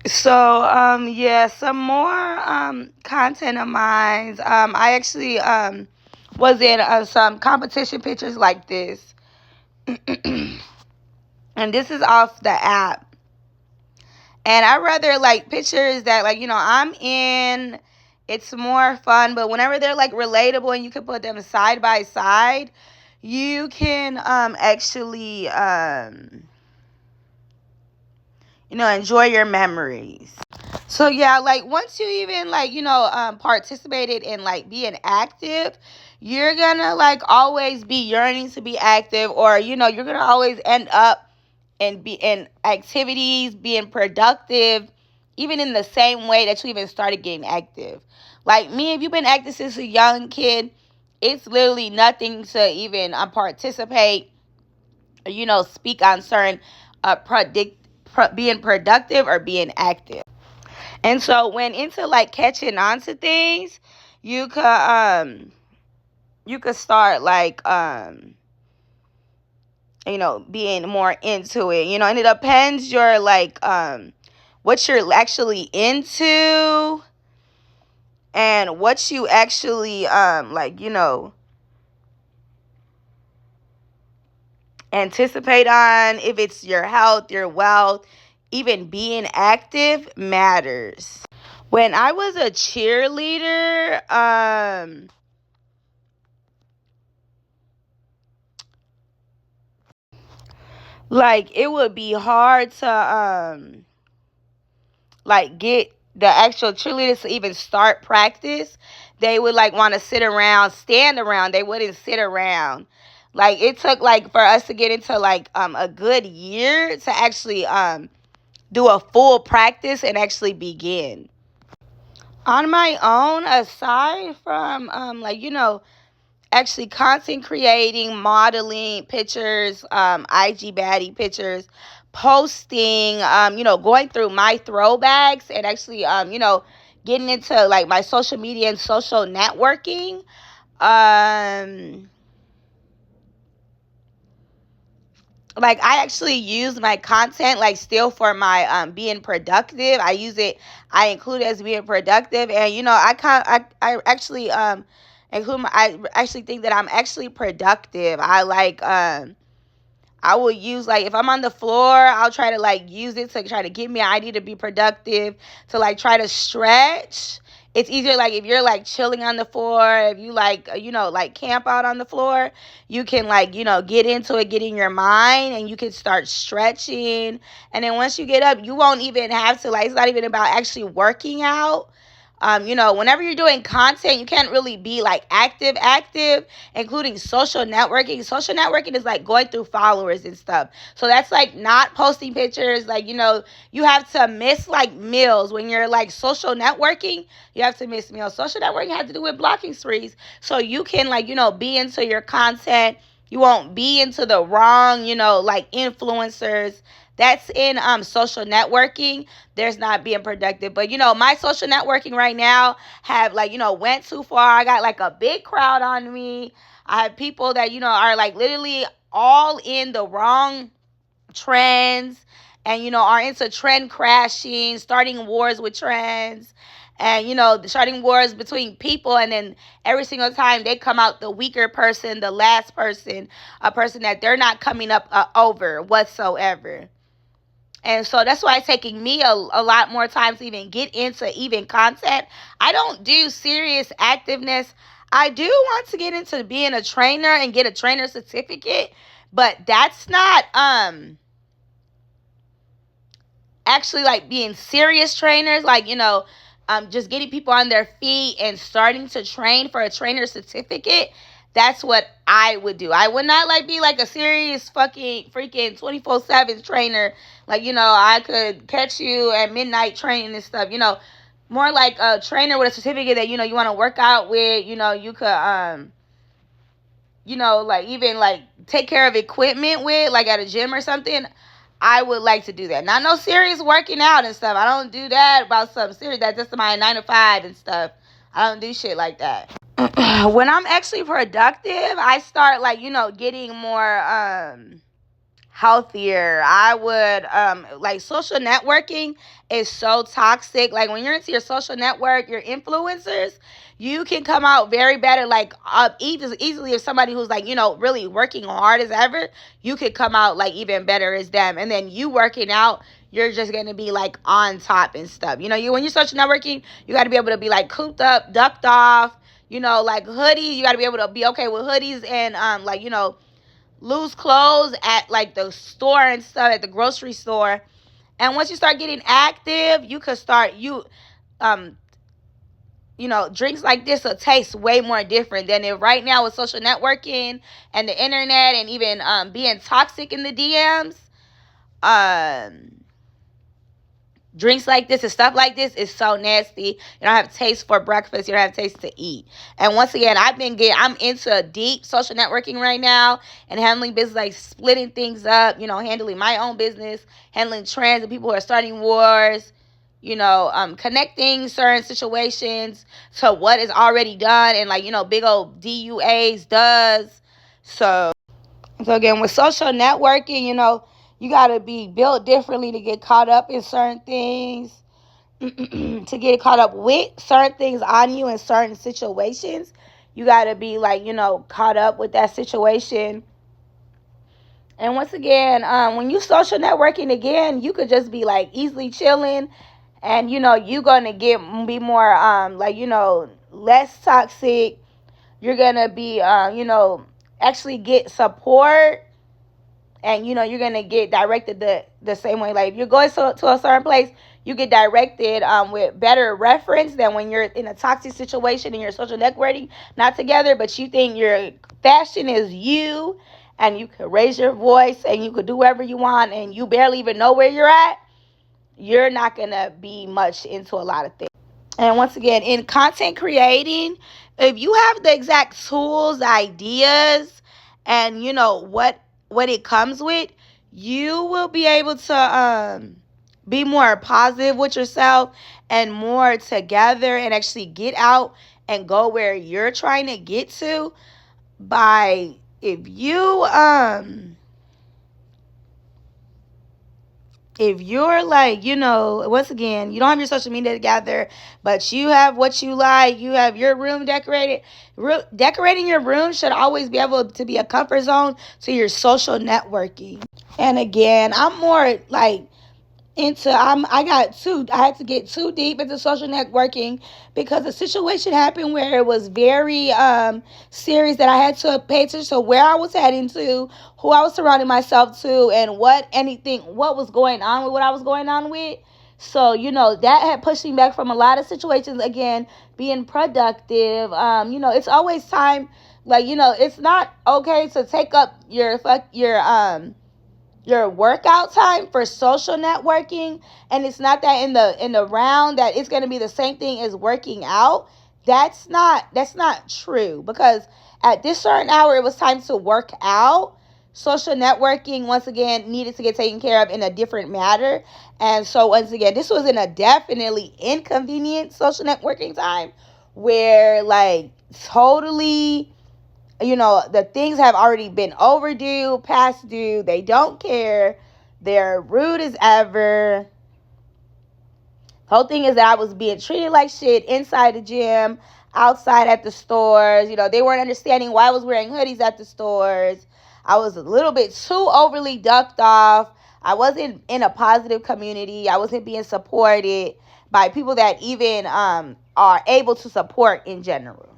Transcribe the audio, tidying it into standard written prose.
So, yeah, some more content of mine. I actually was in some competition pictures like this, and this is off the app. And I rather like pictures that like I'm in. It's more fun, but whenever they're like relatable and you can put them side by side, you can actually enjoy your memories. So yeah, like once you even like participated in like being active, you're gonna like always be yearning to be active, or you're gonna always end up and be in activities, being productive, even in the same way that you even started getting active. Like me, if you've been active since a young kid, it's literally nothing to even participate, speak on certain being productive or being active. And so when into like catching on to things, you could start like being more into it, and it depends your like what you're actually into and what you actually anticipate on. If it's your health, your wealth, even being active matters. When I was a cheerleader, like it would be hard to like get the actual cheerleaders to even start practice. They would like want to sit around, stand around. They wouldn't sit around. Like it took like for us to get into like a good year to actually do a full practice and actually begin. On my own, aside from actually content creating, modeling pictures, IG baddie pictures, posting, going through my throwbacks and actually, getting into like my social media and social networking. Um, like I actually use my content like still for my being productive. I include it as being productive, and I actually I actually think that I'm actually productive. I will use like if I'm on the floor, I'll try to like use it to try to give me an idea to be productive, to like try to stretch. It's easier like if you're like chilling on the floor, if you like like camp out on the floor, you can like get into it, get in your mind, and you can start stretching. And then once you get up, you won't even have to like, it's not even about actually working out. Whenever you're doing content, you can't really be like active, including social networking. Social networking is like going through followers and stuff. So that's like not posting pictures. Like, you have to miss like meals when you're like social networking. You have to miss meals. Social networking has to do with blocking sprees. So you can like, be into your content. You won't be into the wrong, like influencers. That's in social networking. There's not being productive. But my social networking right now have like, went too far. I got like a big crowd on me. I have people that, are like literally all in the wrong trends and, are into trend crashing, starting wars with trends. And starting wars between people, and then every single time they come out the weaker person, the last person, a person that they're not coming up over whatsoever. And so that's why it's taking me a lot more time to even get into even content. I don't do serious activeness. I do want to get into being a trainer and get a trainer certificate, but that's not actually like being serious trainers, like just getting people on their feet and starting to train for a trainer certificate. That's what I would do. I would not like be like a serious fucking freaking 24/7 trainer. Like, I could catch you at midnight training and stuff. More like a trainer with a certificate that you want to work out with. You could like even like take care of equipment with, like at a gym or something. I would like to do that. Not no serious working out and stuff. I don't do that about something serious. That's just my 9 to 5 and stuff. I don't do shit like that. When I'm actually productive, I start like, getting more healthier. I would like social networking is so toxic. Like when you're into your social network, your influencers, you can come out very better. Like easily if somebody who's like, really working hard as ever, you could come out like even better as them. And then you working out, you're just gonna be like on top and stuff. You when you're social networking, you gotta be able to be like cooped up, ducked off, like hoodies, you gotta be able to be okay with hoodies and like, loose clothes at like the store and stuff, at the grocery store. And once you start getting active, you could start um drinks like this will taste way more different than if right now with social networking and the internet and even being toxic in the DMs. Um Drinks like this and stuff like this is so nasty. You don't have taste for breakfast. You don't have taste to eat. And once again, I'm into deep social networking right now and handling business, like splitting things up, handling my own business, handling trends and people who are starting wars, connecting certain situations to what is already done and like, big old DUAs does. So again, with social networking, you got to be built differently to get caught up in certain things, to get caught up with certain things on you in certain situations. You got to be like, caught up with that situation. And once again, when you social networking again, you could just be like easily chilling and, you're going to be more, like, less toxic. You're going to be, actually get support. And, you're going to get directed the same way. Like, if you're going to a certain place, you get directed with better reference than when you're in a toxic situation and you're social networking, not together, but you think your fashion is you and you can raise your voice and you could do whatever you want and you barely even know where you're at, you're not going to be much into a lot of things. And once again, in content creating, if you have the exact tools, ideas, and what it comes with, you will be able to be more positive with yourself and more together and actually get out and go where you're trying to get to by if you're like, once again, you don't have your social media together, but you have what you like, you have your room decorated. Decorating your room should always be able to be a comfort zone to your social networking. And again, I'm more like I had to get too deep into social networking because a situation happened where it was very serious that I had to pay attention to where I was heading to, who I was surrounding myself to, and what was going on with what I was going on with. So, that had pushed me back from a lot of situations. Again, being productive. It's always time, like, it's not okay to take up your workout time for social networking, and it's not that in the round that it's going to be the same thing as working out. That's not true, because at this certain hour it was time to work out. Social networking once again needed to get taken care of in a different matter. And so once again, this was in a definitely inconvenient social networking time where like totally the things have already been overdue, past due. They don't care. They're rude as ever. The whole thing is that I was being treated like shit inside the gym, outside at the stores. They weren't understanding why I was wearing hoodies at the stores. I was a little bit too overly ducked off. I wasn't in a positive community. I wasn't being supported by people that even are able to support in general.